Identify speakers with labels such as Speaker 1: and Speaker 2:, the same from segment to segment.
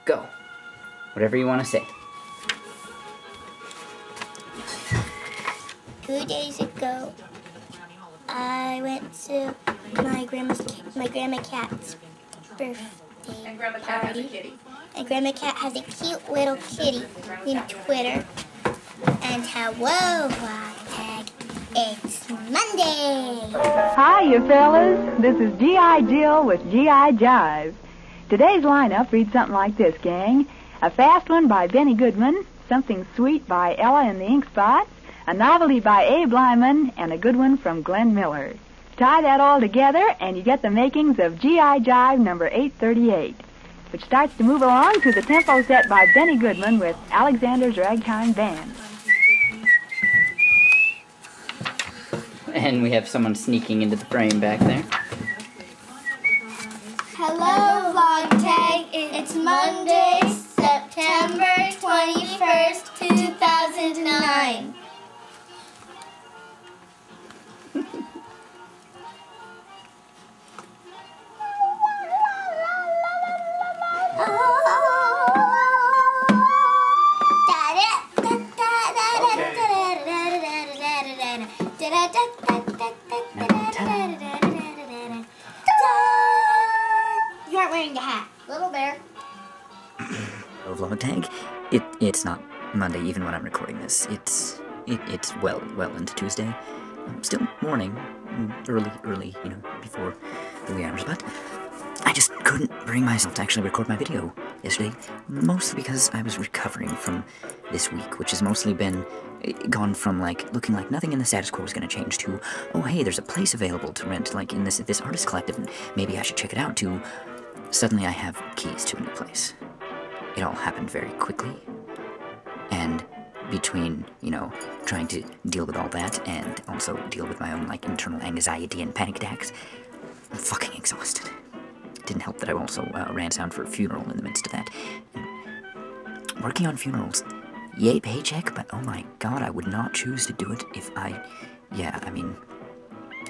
Speaker 1: Go. Whatever you want to say.
Speaker 2: 2 days ago, I went to my grandma cat's birthday party. And Grandma Cat has a cute little kitty named Twitter. And hello, Ragtime. It's Monday.
Speaker 3: Hi, you fellas. This is G.I. Jill with G.I. Jive. Today's lineup reads something like this, gang. A fast one by Benny Goodman, something sweet by Ella and the Ink Spots, a novelty by Abe Lyman, and a good one from Glenn Miller. Tie that all together, and you get the makings of G.I. Jive number 838, which starts to move along to the tempo set by Benny Goodman with Alexander's Ragtime Band.
Speaker 1: And we have someone sneaking into the frame back there.
Speaker 2: Hello, Vlogtag. It's Monday, September 21st, 2009. You aren't wearing the hat. Little bear.
Speaker 4: Oh, Vlogtag? It's not Monday even when I'm recording this. It's well into Tuesday. Still morning, early, before the wee hours, but I just couldn't bring myself to actually record my video yesterday, mostly because I was recovering from this week, which has mostly been gone from, looking like nothing in the status quo was going to change to, oh, hey, there's a place available to rent, in this artist collective, and maybe I should check it out, to suddenly I have keys to a new place. It all happened very quickly, and between, trying to deal with all that and also deal with my own, internal anxiety and panic attacks, I'm fucking exhausted. It didn't help that I also ran sound for a funeral in the midst of that. And working on funerals, yay paycheck, but oh my god, I would not choose to do it if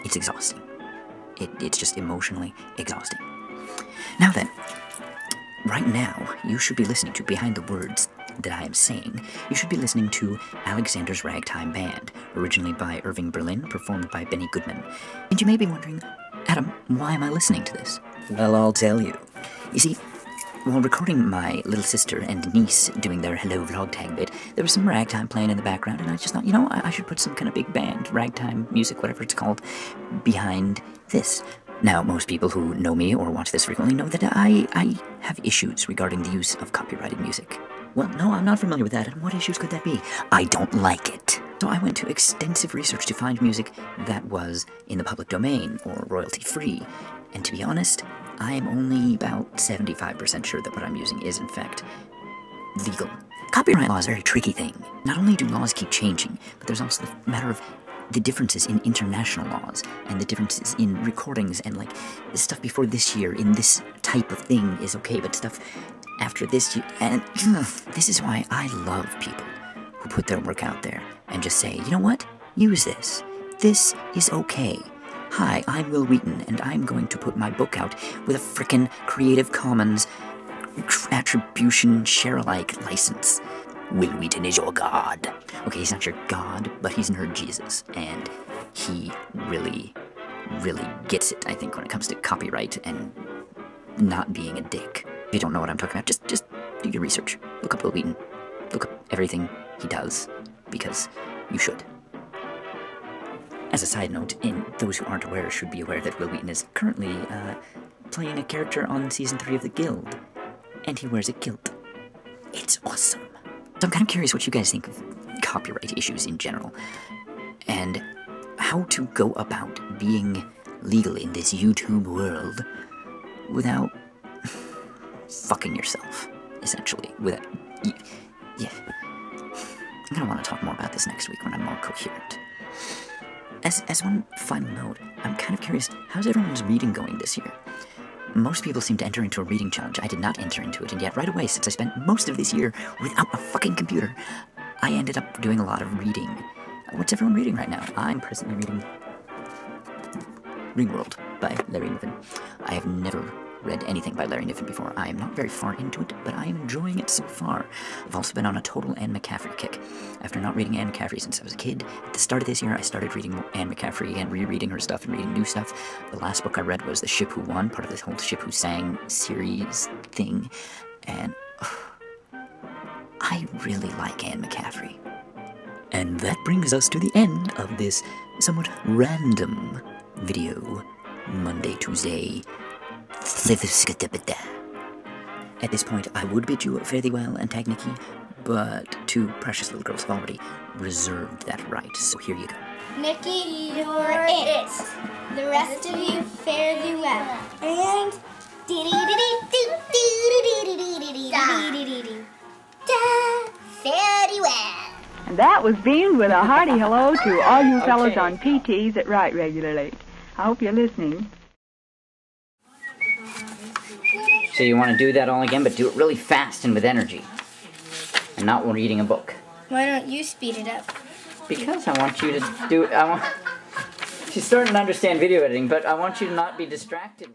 Speaker 4: it's exhausting. It's just emotionally exhausting. Now then, right now, you should be listening to, behind the words that I am saying, you should be listening to Alexander's Ragtime Band, originally by Irving Berlin, performed by Benny Goodman. And you may be wondering, Adam, why am I listening to this? Well, I'll tell you. You see, while recording my little sister and niece doing their Hello Vlogtag bit, there was some ragtime playing in the background, and I just thought, I should put some kind of big band, ragtime music, whatever it's called, behind this. Now, most people who know me or watch this frequently know that I have issues regarding the use of copyrighted music. Well, no, I'm not familiar with that, and what issues could that be? I don't like it. So I went to extensive research to find music that was in the public domain or royalty-free, and to be honest, I am only about 75% sure that what I'm using is, in fact, legal. Copyright law is a very tricky thing. Not only do laws keep changing, but there's also the matter of the differences in international laws, and the differences in recordings, and stuff before this year in this type of thing is okay, but stuff after this year, and this is why I love people who put their work out there and just say, you know what, use this. This is okay. Hi, I'm Will Wheaton, and I'm going to put my book out with a frickin' Creative Commons Attribution Share-alike license. Will Wheaton is your god. Okay, he's not your god, but he's nerd Jesus, and he really, really gets it, I think, when it comes to copyright and not being a dick. If you don't know what I'm talking about, just do your research. Look up Will Wheaton. Look up everything he does, because you should. As a side note, and those who aren't aware should be aware that Will Wheaton is currently playing a character on Season 3 of The Guild, and he wears a kilt. It's awesome. So I'm kind of curious what you guys think of copyright issues in general, and how to go about being legal in this YouTube world without fucking yourself, essentially. Yeah. I'm gonna want to talk more about this next week when I'm more coherent. As one final note, I'm kind of curious, how's everyone's reading going this year? Most people seem to enter into a reading challenge. I did not enter into it, and yet right away, since I spent most of this year without a fucking computer, I ended up doing a lot of reading. What's everyone reading right now? I'm presently reading Ringworld by Larry Niven. I have never read anything by Larry Niven before. I am not very far into it, but I am enjoying it so far. I've also been on a total Anne McCaffrey kick. After not reading Anne McCaffrey since I was a kid, at the start of this year I started reading Anne McCaffrey and rereading her stuff and reading new stuff. The last book I read was The Ship Who Won, part of this whole Ship Who Sang series thing, and I really like Anne McCaffrey. And that brings us to the end of this somewhat random video. Monday, Tuesday. At this point, I would bid you fare thee well and tag Nikki, but two precious little girls have already reserved that right, so here you go.
Speaker 2: Nikki, you're it. The rest of you fare thee well. And fare thee well.
Speaker 3: And that was Bean with a hearty hello to all you fellows on PTs that write regularly. I hope you're listening.
Speaker 1: So you want to do that all again, but do it really fast and with energy. And not when reading a book.
Speaker 2: Why don't you speed it up?
Speaker 1: Because I want you to do it. She's starting to understand video editing, but I want you to not be distracted.